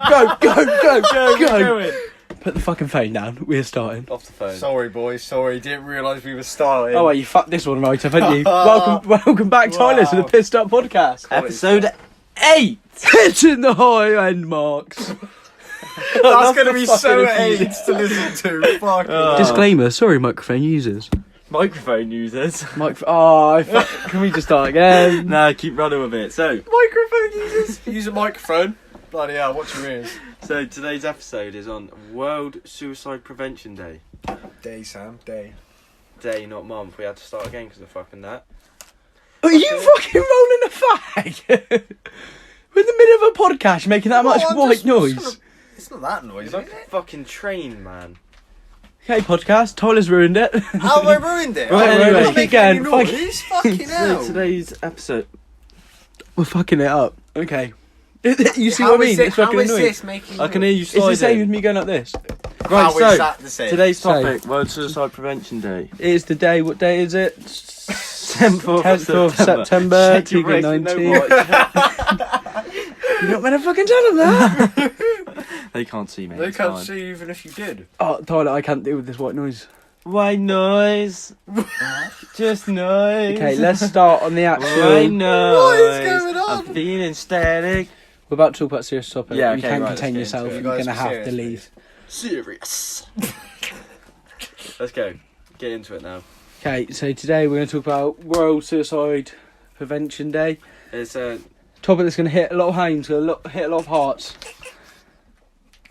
Go. Put the fucking phone down. We're starting. Off the phone. Sorry, boys. Sorry. Didn't realise we were starting. Oh, well, you fucked this one right, haven't you? welcome back, Tyler, to the Pissed Up Podcast. Episode 8. Hitting the high end marks. That's going to be so AIDS to listen to. Fuck. Disclaimer, sorry, microphone users. Microphone users. Can we just start again? Nah, keep running with it. So, Microphone users. Use a microphone. Bloody hell, watch your ears. so today's episode is on World Suicide Prevention Day. Day, Sam. Day. Day, not month. We had to start again because of fucking that. Are you fucking rolling a fag? We're in the middle of a podcast making that much white noise. It's not that noisy. It's like a fucking train, man. Okay, podcast. Tyler's ruined it. How have I ruined it? Right, anyway, Don't keep make going. any noise. Fucking hell. So today's episode. We're fucking it up. Okay. You see what I mean? It's fucking annoying. making I can hear you It's the same sliding. with me going like this. Right, How so is that the same? today's So- topic: World Suicide Prevention Day. It's the day. What day is it? 10th of September, Check your break, you know 2019. what? You're not meant to fucking tell them that. They can't see me. They it's can't fine. see you even if you did. Oh, Tyler, I can't deal with this white noise. White noise. Just noise. Okay, let's start on the White actual. noise. What is going on? I'm feeling static. We're about to talk about serious topic. Yeah, you okay, can't right, contain let's get yourself. into You're it. gonna Guys, have be to serious, leave. Serious. Let's go. Get into it now. Okay, so today we're going to talk about World Suicide Prevention Day. It's a Topic that's going to hit a lot of homes, hit a lot of hearts.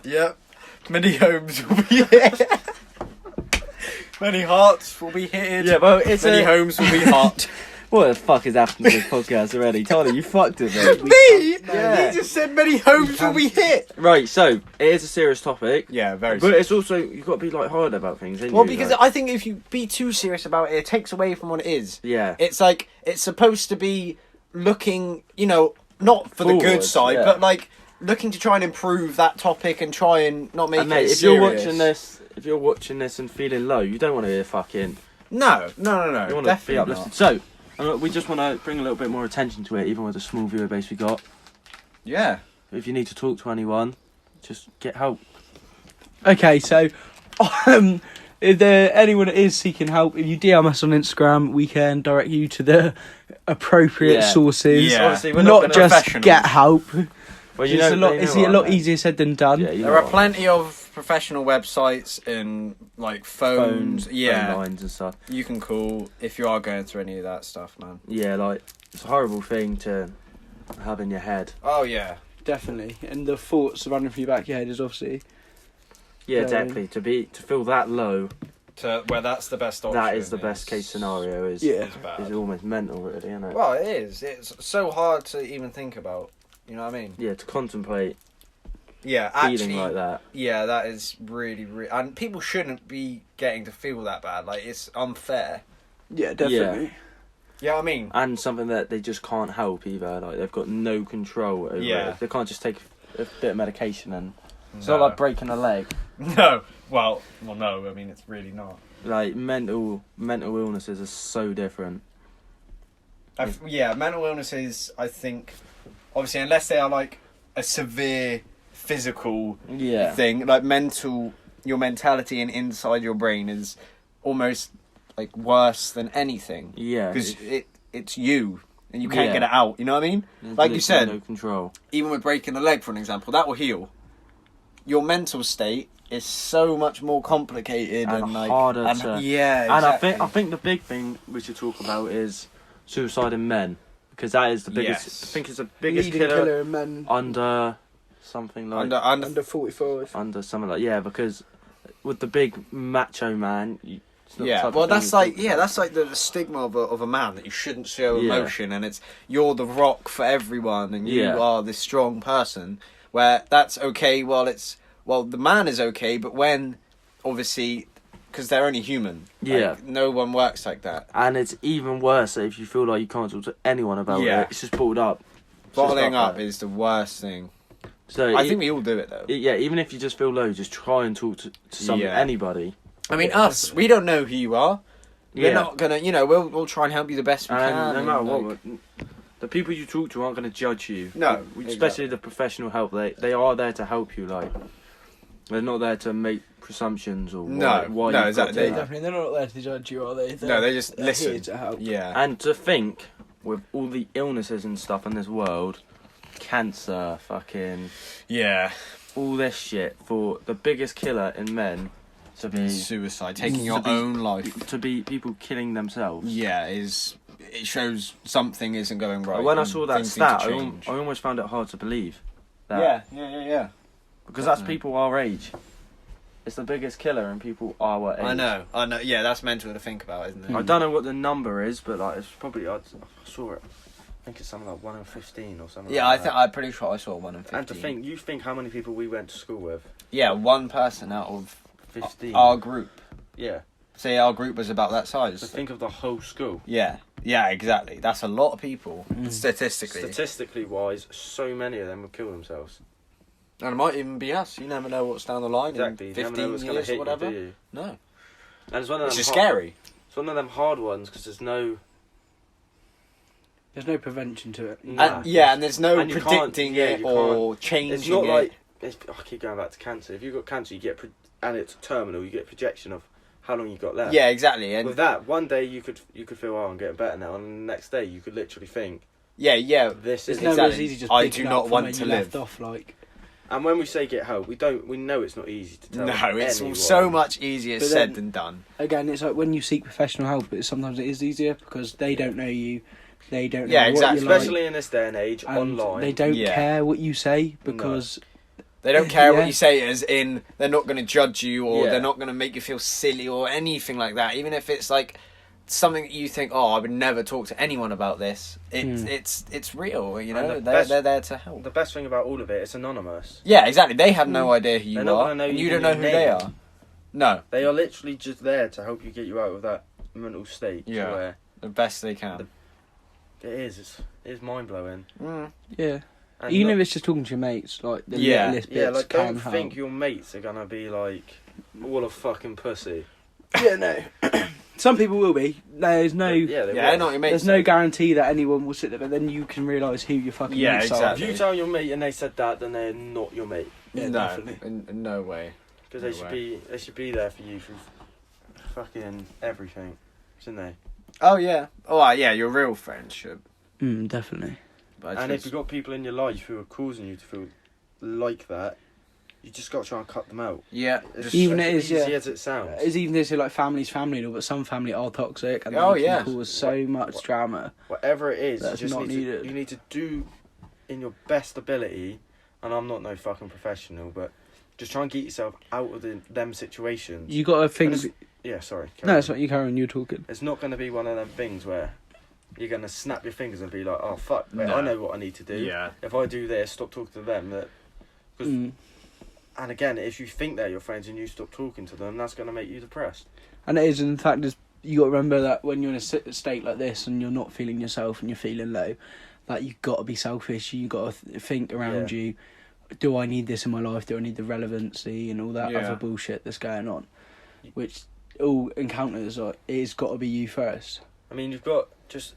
Yep. Many homes will be hit. Many hearts will be hit. well. It's Many homes will be hot. What the fuck is happening to this podcast already? Tyler, you fucked it, mate. Me? Yeah. He just said many homes will be hit. Right, so it is a serious topic, Yeah, very but it's also you've got to be light-hearted about things. Ain't Well, you? because Like, I think if you be too serious about it, it takes away from what it is. yeah, It's like, it's supposed to be looking, not for the good Forward, side, yeah. but like looking to try and improve that topic and try and not make and it mate, if serious. you're watching this and feeling low, you don't want to hear fucking. No. You want to be Definitely uplifted. So, we just want to bring a little bit more attention to it, even with the small viewer base we got. Yeah. If you need to talk to anyone, just get help. Okay, so if anyone that is seeking help, if you DM us on Instagram, we can direct you to the appropriate Yeah. sources. Yeah. Obviously, we're Not gonna- just professionals. get help. Well, It's a lot easier said than done. Yeah, you know There are what I mean. plenty of professional websites and like phones. Yeah. phone lines and stuff. You can call if you are going through any of that stuff, man. Yeah, like it's a horrible thing to have in your head. Oh yeah. Definitely. And the thoughts running through your back of your head is obviously... Yeah, Yeah. exactly. To feel that low, Where that's the best option. that is the best case scenario. Is Yeah. is almost mental, really, isn't it? Well, it is. It's so hard to even think about. You know what I mean? Yeah, to contemplate Yeah, feeling actually, like that. yeah, that is really, and people shouldn't be getting to feel that bad. Like, it's unfair. Yeah, definitely. You know what I mean? And something that they just can't help either. Like they've got no control over Yeah. it. They can't just take a bit of medication and it's No. not like breaking a leg. No. Well, no. I mean, it's really not. Like mental illnesses are so different. Yeah, mental illnesses, I think, obviously, unless they are like a severe physical Yeah. thing, like your mentality and inside your brain is almost like worse than anything. Yeah. Because it's you, and you can't Yeah. get it out, you know what I mean? There's Like you literally said, no control. even with breaking a leg, for an example, that will heal. Your mental state is so much more complicated And and like harder and, to- yeah, And exactly. I think the big thing we should talk about is suicide in men, because that is the biggest. Yes. I think it's the biggest Leading killer, killer in men under something like under 45. under something like because with the big macho man. It's not the yeah, type of well, thing that's you like talk about. that's like the stigma of a man that you shouldn't show Yeah. emotion, and it's you're the rock for everyone, and you Yeah. are this strong person. Where that's okay. The man is okay, but when obviously because they're only human. Yeah. Like, no one works like that. And it's even worse if you feel like you can't talk to anyone about Yeah. it. It's just bottled up. It's just Bottling like up that. is the worst thing. So I think we all do it though. yeah, even if you just feel low, just try and talk to Yeah. anybody. I mean, us, we don't know who you are. We're Yeah. not gonna, we'll try and help you the best we And can. no matter and, what, like, the people you talk to aren't going to judge you. No, especially exactly. the professional help. They are there to help you. Like, they're not there to make presumptions or No, why no, you've got exactly. to that. They're not there to judge you, are they? No, they just they're listen. here to help. Yeah. And to think, with all the illnesses and stuff in this world, cancer, fucking Yeah. all this shit, for the biggest killer in men to be Suicide, taking to your be- own life. to be people killing themselves. Yeah, it shows something isn't going right. When I and saw that things need to stat, I change. almost found it hard to believe. That, Yeah. Because that's Definitely. people our age. It's the biggest killer in people our age. I know. Yeah, that's mental to think about, isn't it? I don't know what the number is, but like it's probably I saw it. I think it's something like 1 in 15 or something. Yeah, like I'm pretty sure I saw 1 in 15. And to think, you think how many people we went to school with? Yeah, one person out of 15. our group. Yeah. Say our group was about that size. So think of the whole school. Yeah, exactly. That's a lot of people, statistically. Statistically wise, so many of them would kill themselves. And it might even be us. You never know what's down the line Exactly. in You never know 15 what's gonna years hit or whatever. You, do you? No. And it's one of It's them just hard- scary. It's one of them hard ones because there's no. There's no prevention to it. Nah. And there's no And you can't- predicting yeah, it you or changing It's not it. like. I keep going back to cancer. If you've got cancer, you get and it's terminal. You get a projection of how long you've got left. Yeah, exactly. And With that, one day you could feel, oh, I'm getting better now, and the next day you could literally think, yeah. this It's is. never as Exactly. easy just I picking do up not from want where to you live. left off, like. And when we say get help, we know it's not easy to tell. No, it's anyone. so much easier But said then- than done. Again, it's like when you seek professional help, but sometimes it is easier because they don't know you, they don't know Yeah, what exactly. you're like, Especially in this day and age, and online. they don't Yeah. care what you say because They don't care Yeah. what you say, as in they're not going to judge you or Yeah. they're not going to make you feel silly or anything like that. Even if it's like something that you think, oh, I would never talk to anyone about this. It's real, you know. And the They're there to help. The best thing about all of it, it's anonymous. Yeah, exactly. They have no idea who you They're not are, gonna know and you even don't know your who they name. are. No, They are literally just there to help you get you out of that mental state. Yeah. Where the best they can. it is mind blowing. yeah. Even if it's just talking to your mates, like the Yeah. littlest bits yeah, like can don't help. think your mates are gonna be like all a fucking pussy. Yeah, no. Some people will be. There's no. Yeah, they Yeah, will. not your mates. There's no guarantee that anyone will sit there, but then you can realise who your fucking Yeah, mates exactly. If you tell your mate and they said that, then they're not your mate Yeah, no, definitely. in no way. because No they should be there for you through fucking everything, shouldn't they? Oh yeah. Oh yeah, your real friendship. are. Definitely. But And if you've got people in your life who are causing you to feel like that, you just got to try and cut them out. yeah, It's just, Even as it is, easy yeah. as it sounds. It's even this like family's family, but some family are toxic and Oh, they yeah. can cause so much drama. Whatever it is, That's you just not need needed. to, you need to do in your best ability. And I'm not no fucking professional, but just try and get yourself out of them situations. You got to think. And Yeah, sorry. carry No, on. it's not you, Karen. You're talking. It's not going to be one of them things where you're going to snap your fingers and be like, oh, fuck, mate, No. I know what I need to do. yeah. If I do this, stop talking to them. Cause, Mm. And again, if you think they're your friends and you stop talking to them, that's going to make you depressed. And it is, in fact, you got to remember that when you're in a state like this and you're not feeling yourself and you're feeling low, that you've got to be selfish. You got to think around Yeah. you. Do I need this in my life? Do I need the relevancy and all that Yeah. other bullshit that's going on? Which all encounters are. It's got to be you first. I mean, you've got just...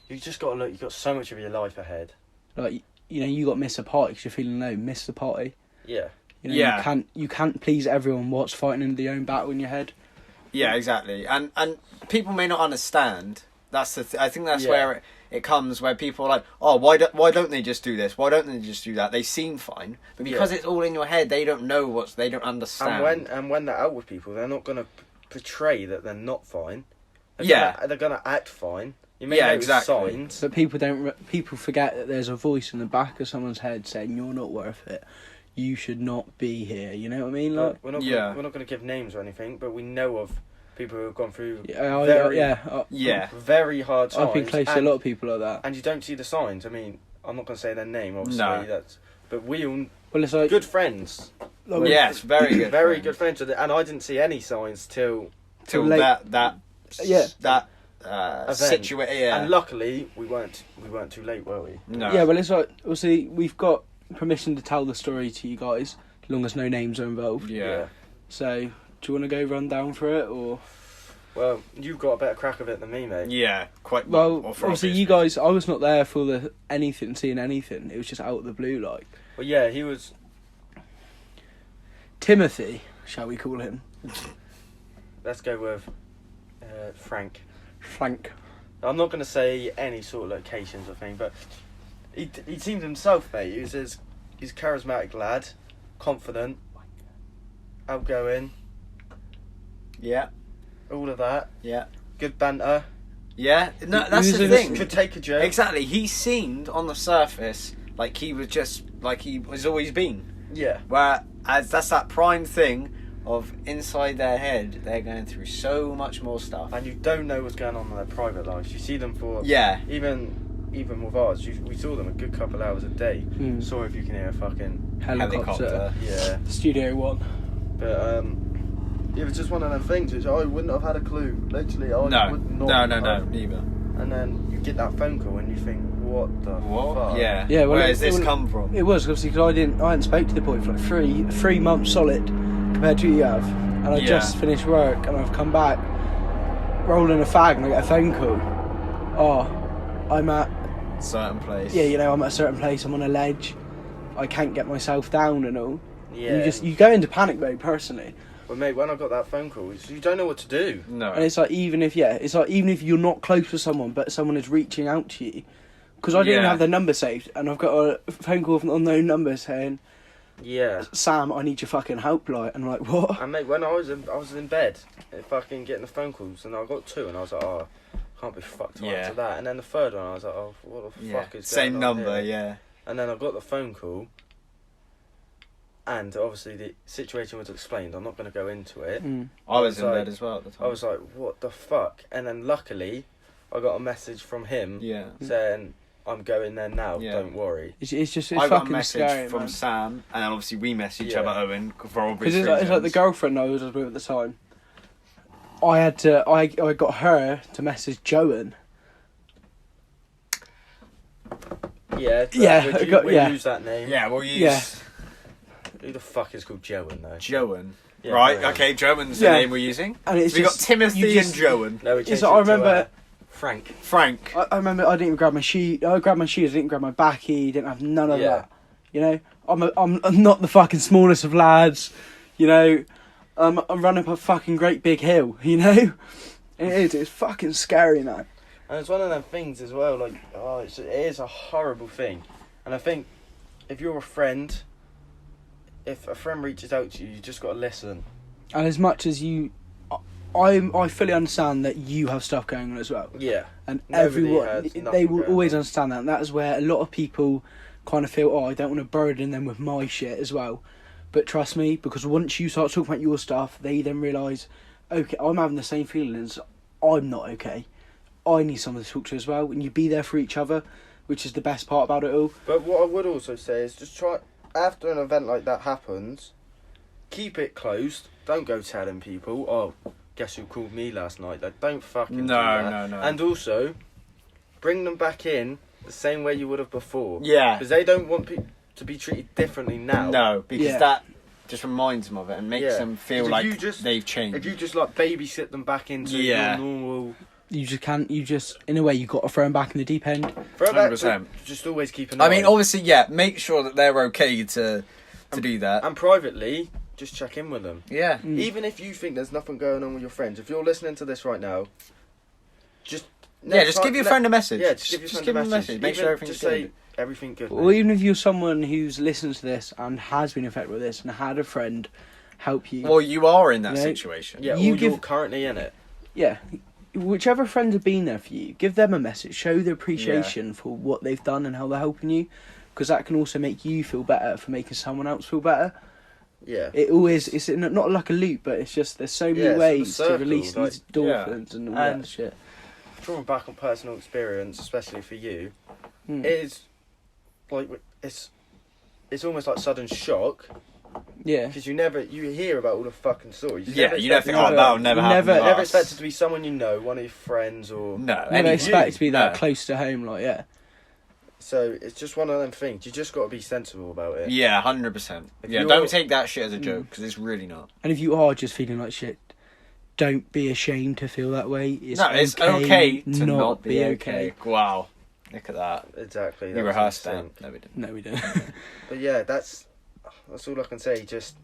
You just got to look, you've got so much of your life ahead. Like you got to miss a party because you're feeling low. Miss the party. Yeah. Yeah. You can't please everyone. What's fighting in their own battle in your head? Yeah, exactly. And people may not understand. That's the. I think that's Yeah. where it comes, where people are like, oh, why don't they just do this? Why don't they just do that? They seem fine, but because Yeah. it's all in your head, they don't know they don't understand. And when they're out with people, they're not going to portray that they're not fine. They're gonna act fine. You may Yeah, notice exactly. signs. But people forget that there's a voice in the back of someone's head saying you're not worth it. You should not be here. You know what I mean? Like, We're not Yeah. we're not going to give names or anything, but we know of people who have gone through very very hard times. I've been close to a and- lot of people like that. and you don't see the signs. I mean, I'm not going to say their name, obviously. No. But we all Well, it's like good friends, like, Yes, very good. very friends. good friends, and I didn't see any signs till. Till late. that Yeah. that Event. situation. Yeah. And luckily, we weren't too late, were we? No. Yeah, well, it's like obviously we've got permission to tell the story to you guys, as long as no names are involved. Yeah. So, do you want to go run down for it, or Well, you've got a better crack of it than me, mate. Yeah, quite Well, for obviously, obvious you guys, I was not there for the seeing anything. It was just out of the blue, like. Well, yeah, he was. Timothy, shall we call him? Let's go with Frank. Frank. I'm not going to say any sort of locations or thing, but he seemed himself, mate. He was he's a charismatic lad, confident, outgoing, Yeah, all of that. yeah, Good banter. yeah. No, that's was the in thing. Could take a joke. Exactly. He seemed on the surface like he was just like he was always been. Yeah. Whereas that's that prime thing of inside their head, they're going through so much more stuff. And you don't know what's going on in their private lives. You see them for Yeah. Even with ours, we saw them a good couple hours a day. Mm. Sorry if you can hear a fucking Helicopter. yeah. Studio One. But it was just one of them things which I wouldn't have had a clue. Literally, I would No, not. no, neither. And then you get that phone call and you think, what the fuck? Yeah. Yeah, well, Where does this well, come from? It was obviously because I hadn't spoke to the boy for like three months solid compared to you have, and I just finished work and I've come back rolling a fag and I get a phone call. Oh, I'm at Certain place. yeah, I'm at a certain place. I'm on a ledge. I can't get myself down and all. Yeah. And you go into panic mode personally, Well, mate, when I got that phone call, you don't know what to do. No. and it's like even if you're not close with someone, but someone is reaching out to you. Because I didn't Yeah. have their number saved, and I've got a phone call from an unknown number saying, Yeah. "Sam, I need your fucking help." Like, and I'm like, "What?" And mate, when I was in bed, fucking getting the phone calls, and I got two, and I was like, oh, can't be fucked to Yeah. answer that. And then the third one, I was like, oh, what the Yeah. fuck is Same going on number, here? yeah. And then I got the phone call, and obviously the situation was explained. I'm not going to go into it. Mm. I was was in like- bed as well at the time. I was like, what the fuck? And then luckily, I got a message from him Yeah. saying, I'm going there now, Yeah. don't worry. It's just I got a fucking message scary, from man. Sam, and then obviously we messaged each Yeah. other, Owen, for obvious Because reasons. it's like the girlfriend I was with at the time. I got her to message Joan. Yeah, Yeah, would you, got- we'll yeah. use that name. Yeah, we'll use Yeah. Who the fuck is called Joan, though? Joan. Yeah, Right, Joan. okay, Joan's Yeah. the name we're using. And it's So we got just, Timothy you just- and Joan. No, we It's changed like, it I to, remember. Frank. Frank. I remember I didn't even grab my shoes. I grabbed my shoes. I didn't grab my backy. Didn't have none of Yeah. that. You know, I'm not the fucking smallest of lads. You know, I'm running up a fucking great big hill. You know, it's fucking scary, man. And it's one of them things as well, like, oh, it is a horrible thing. And I think if you're a friend, if a friend reaches out to you, you just got to listen. And as much as I fully understand that you have stuff going on as well. Yeah. And Nobody everyone, has they nothing will going always on. understand that. And that is where a lot of people kind of feel, oh, I don't want to burden them with my shit as well. But trust me, because once you start talking about your stuff, they then realise, okay, I'm having the same feelings. I'm not okay. I need someone to talk to as well. And you be there for each other, which is the best part about it all. But what I would also say is just try, after an event like that happens, keep it closed. Don't go telling people, oh, guess who called me last night? Like, don't fucking do No, that. no. And also, bring them back in the same way you would have before. Yeah. Because they don't want people to be treated differently now. No, because Yeah. that just reminds them of it and makes Yeah. them feel 'Cause if like you just- they've changed. If you just like babysit them back into Yeah. your normal, You just, in a way, you got to throw them back in the deep end. throw back, 100%. just always keep an eye. I mean, obviously, yeah, make sure that they're okay to do that. and privately, just check in with them. Yeah. Mm. Even if you think there's nothing going on with your friends, if you're listening to this right now, just Yeah, just give your friend a message. Yeah, just give your friend give a him message. Make Even sure everything's just say good. everything good. Or mate. even if you're someone who's listened to this and has been affected with this and had a friend help you. Well, you are in that Yeah. situation. Yeah, you or give- you're currently in it. Yeah. Whichever friends have been there for you, give them a message. Show the appreciation for what they've done and how they're helping you. Because that can also make you feel better for making someone else feel better. Yeah. It always, it's not like a loop, but it's just there's so Yeah, many it's ways a circle, to release like- these endorphins and all And- that shit. Drawing back on personal experience, especially for you, Mm. it is like it's almost like sudden shock Yeah. because you hear about all the fucking stories. Yeah, you don't expect think, it oh, to- that'll never happen. never- to never us. expect it to be someone you know, one of your friends or No, Never any expect you. to be that No. close to home, like, yeah. So it's just one of them things. You just got to be sensible about it. Yeah, 100%. If Yeah, you're- don't take that shit as a joke because it's really not. And if you are just feeling like shit, don't be ashamed to feel that way. It's okay to not be okay. Wow, look at that. Exactly. We rehearsed that. No, we didn't. No, we don't. But yeah, that's all I can say. Just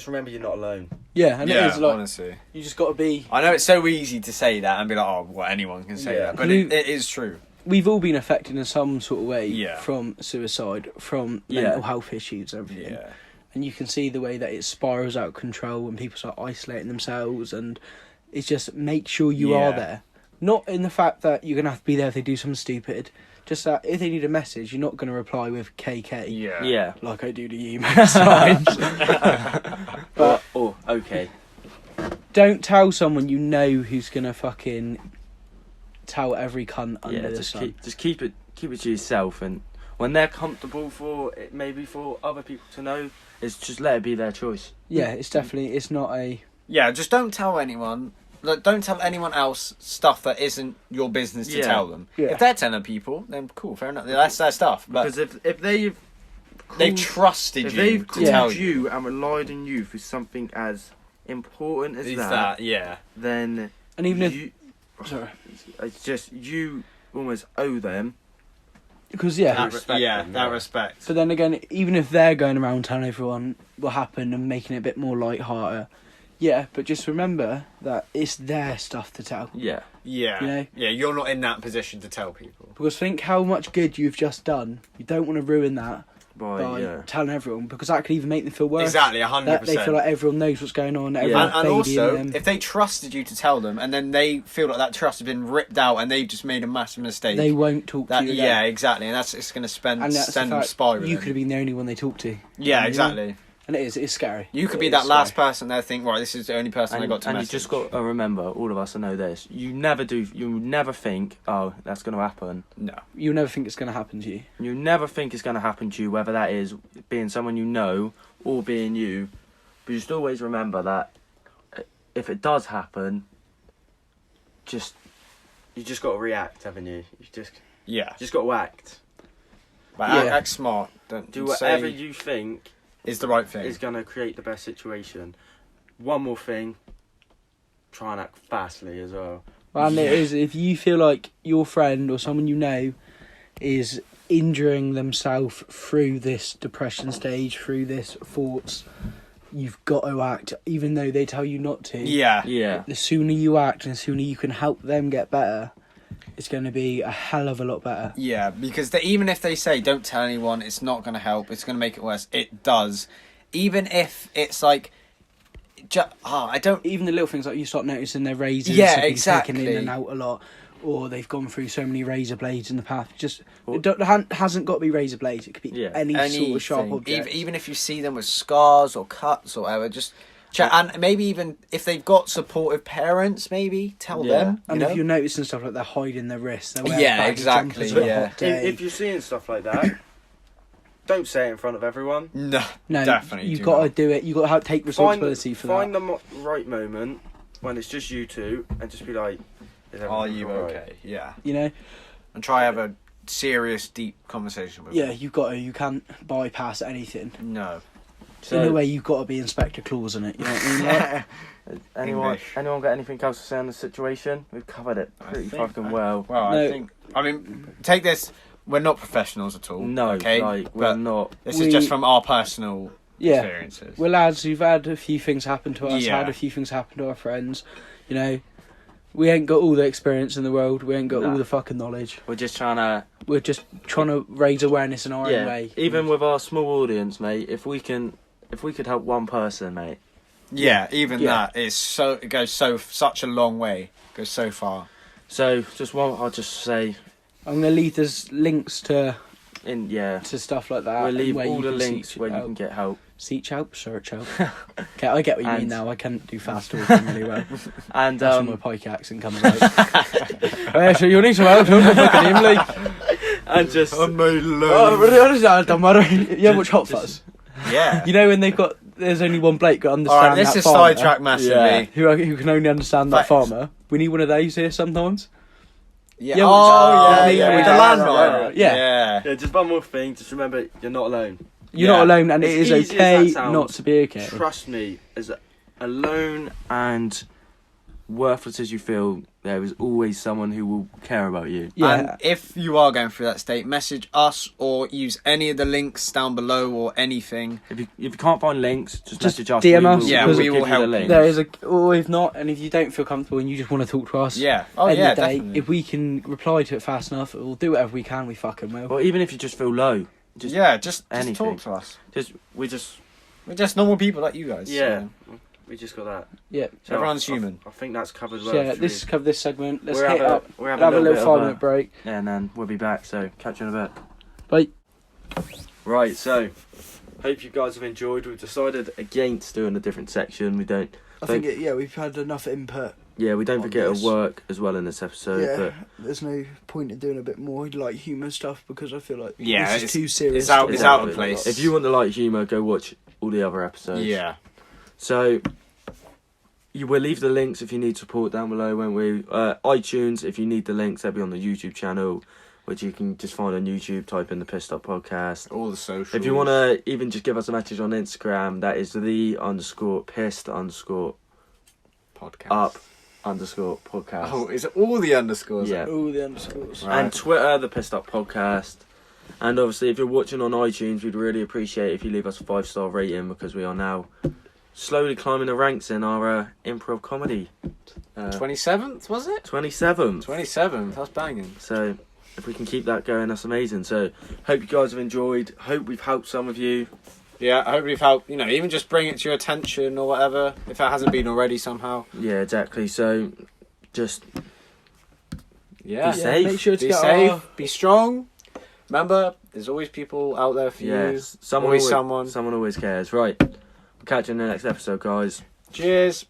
remember you're not alone. Yeah, and it is like honestly. you just got to be. I know it's so easy to say that and be like, oh, well, anyone can say that, but it is true. We've all been affected in some sort of way from suicide, from mental health issues, and everything. Yeah. And you can see the way that it spirals out of control and people start isolating themselves, and it's just make sure you are there. Not in the fact that you're going to have to be there if they do something stupid, just that if they need a message, you're not going to reply with KK. Yeah. Like I do to you most times. But okay. Don't tell someone you know who's going to fucking tell every cunt under the sun. Just keep it to yourself, and when they're comfortable for it, maybe for other people to know, it's just let it be their choice. Yeah, it's definitely, it's not a... Yeah, just don't tell anyone. Like, don't tell anyone else stuff that isn't your business to tell them. Yeah. If they're telling people, then cool, fair enough. That's their stuff. But Because if they've trusted if you they've to tell called you and relied on you for something as important as that, then And even if... you, Sorry. it's just you almost owe them. Because, that respect. respect. But then again, even if they're going around telling everyone what happened and making it a bit more light-hearted, but just remember that it's their stuff to tell. Yeah. Yeah. You know? Yeah, you're not in that position to tell people. Because think how much good you've just done. You don't want to ruin that by yeah. telling everyone, because that could even make them feel worse. Exactly, 100%. That they feel like everyone knows what's going on. Everyone's And babying also, them. if they trusted you to tell them, and then they feel like that trust has been ripped out, and they've just made a massive mistake, they won't talk to you again. Yeah, exactly, and it's going to send them spiraling. You could have been the only one they talked to. Yeah, exactly. And it's scary. You could be that last person they think, right, this is the only person I got to and message. you just got to remember, all of us know this. You never think, oh, that's going to happen. No. You'll never think it's going to happen to you. You never think it's going to happen to you, whether that is being someone you know or being you. But just always remember that if it does happen, You just got to react, haven't you? You just got to act. But act smart. Don't Do whatever you think is the right thing. Is going to create the best situation. One more thing, try and act fastly as well. And it is, if you feel like your friend or someone you know is injuring themselves through this depression stage, through this thoughts, you've got to act, even though they tell you not to. Yeah. The sooner you act and the sooner you can help them get better, it's going to be a hell of a lot better. Yeah, because even if they say don't tell anyone, it's not going to help, it's going to make it worse, it does. Even if it's like, Even the little things like you start noticing their razors Yeah, have been exactly. taken in and out a lot, or they've gone through so many razor blades in the past. Hasn't got to be razor blades. It could be any sort of sharp object. Even if you see them with scars or cuts or whatever, just check. And maybe even if they've got supportive parents, maybe tell them. And if you're noticing stuff like they're hiding their wrists, they're wearing baggy exactly. jumpers on a Yeah. hot day. If you're seeing stuff like that, don't say it in front of everyone. No, definitely. You've got to do it. You've got to take responsibility for that. Find the right moment when it's just you two, and just be like, "Are you right? okay?" Yeah. You know, and try have a serious, deep conversation with them. Yeah, you've got to. You can't bypass anything. No. So in a way, you've got to be Inspector Claus in it. You know what I mean? Like, anyone got anything else to say on the situation? We've covered it pretty fucking well. Well, No. I mean, take this. We're not professionals at all. No, okay, we're not. This is just from our personal experiences. We're lads who've had a few things happen to us. Yeah. Had a few things happen to our friends. You know, we ain't got all the experience in the world. We ain't got all the fucking knowledge. We're just trying to raise awareness in our own way. Even with our small audience, mate, if we could help one person, mate. Yeah, that is so. It goes such a long way. It goes so far. So I'll just say. I'm gonna leave there's links to stuff like that. We'll leave where all you the can links seek where you help. can get help. Seek help, search help. Okay, I get what you mean now. I can't do fast talking really well. And that's when my pike accent comes out. So you need some help, don't you? Fucking him, like. And just. On my Don't matter. You watch Hot Fuzz? Yeah. You know when there's only one bloke that understands Alright, this that is farmer, sidetrack massively. Yeah. who can only understand that farmer. We need one of those here sometimes. Yeah. Yeah, With the landmine. Right. Yeah. Yeah, just one more thing. Just remember, you're not alone. You're not alone, and it is easy as okay that sounds, not to be okay. Trust me, as alone and worthless as you feel, there is always someone who will care about you. Yeah. And if you are going through that state, message us or use any of the links down below or anything. If you can't find links, just message us. DM We us, will- Yeah, because we will give you the help you. link. There is or if not, and if you don't feel comfortable and you just want to talk to us, Yeah. Oh, end yeah, of the day, definitely. if we can reply to it fast enough, we'll do whatever we can. We fucking will. Or even if you just feel low, just just anything. talk to us. we just We're just normal people like you guys. yeah. so We just got that. Yeah. So Everyone's I human. think that's covered So well. yeah, Should this we- cover this segment. Let's we're hit having- up. we're Have having a little bit of 5 minute break. Yeah, and then we'll be back. So catch you in a bit. Bye. Right. So hope you guys have enjoyed. We've decided against doing a different section. We don't. I think we've had enough input. Yeah, we don't On forget this. to work as well in this episode. But there's no point in doing a bit more like humour stuff because I feel like Yeah, this is it's- too serious. it's out- to it's do. out of place. if you want the light humour, go watch all the other episodes. Yeah. So you will leave the links if you need support down below, won't we? iTunes, if you need the links, they'll be on the YouTube channel, which you can just find on YouTube. Type in the Pissed Up Podcast. All the socials. If you want to even just give us a message on Instagram, that is the_pissed_up_podcast. podcast. Oh, is it all the underscores? Yeah. All the underscores. Right. And Twitter, the Pissed Up Podcast. And obviously, if you're watching on iTunes, we'd really appreciate if you leave us a 5-star rating, because we are now slowly climbing the ranks in our improv comedy. 27th, was it? 27th. 27th, that's banging. So if we can keep that going, that's amazing. So hope you guys have enjoyed. Hope we've helped some of you. Yeah, I hope we've helped, even just bring it to your attention or whatever, if that hasn't been already somehow. Yeah, exactly. So just Yeah. Be safe. Make sure to Be get safe, be strong. Remember, there's always people out there for you. yes, someone Always always, someone. someone always cares. Right. We'll catch you in the next episode, guys. Cheers.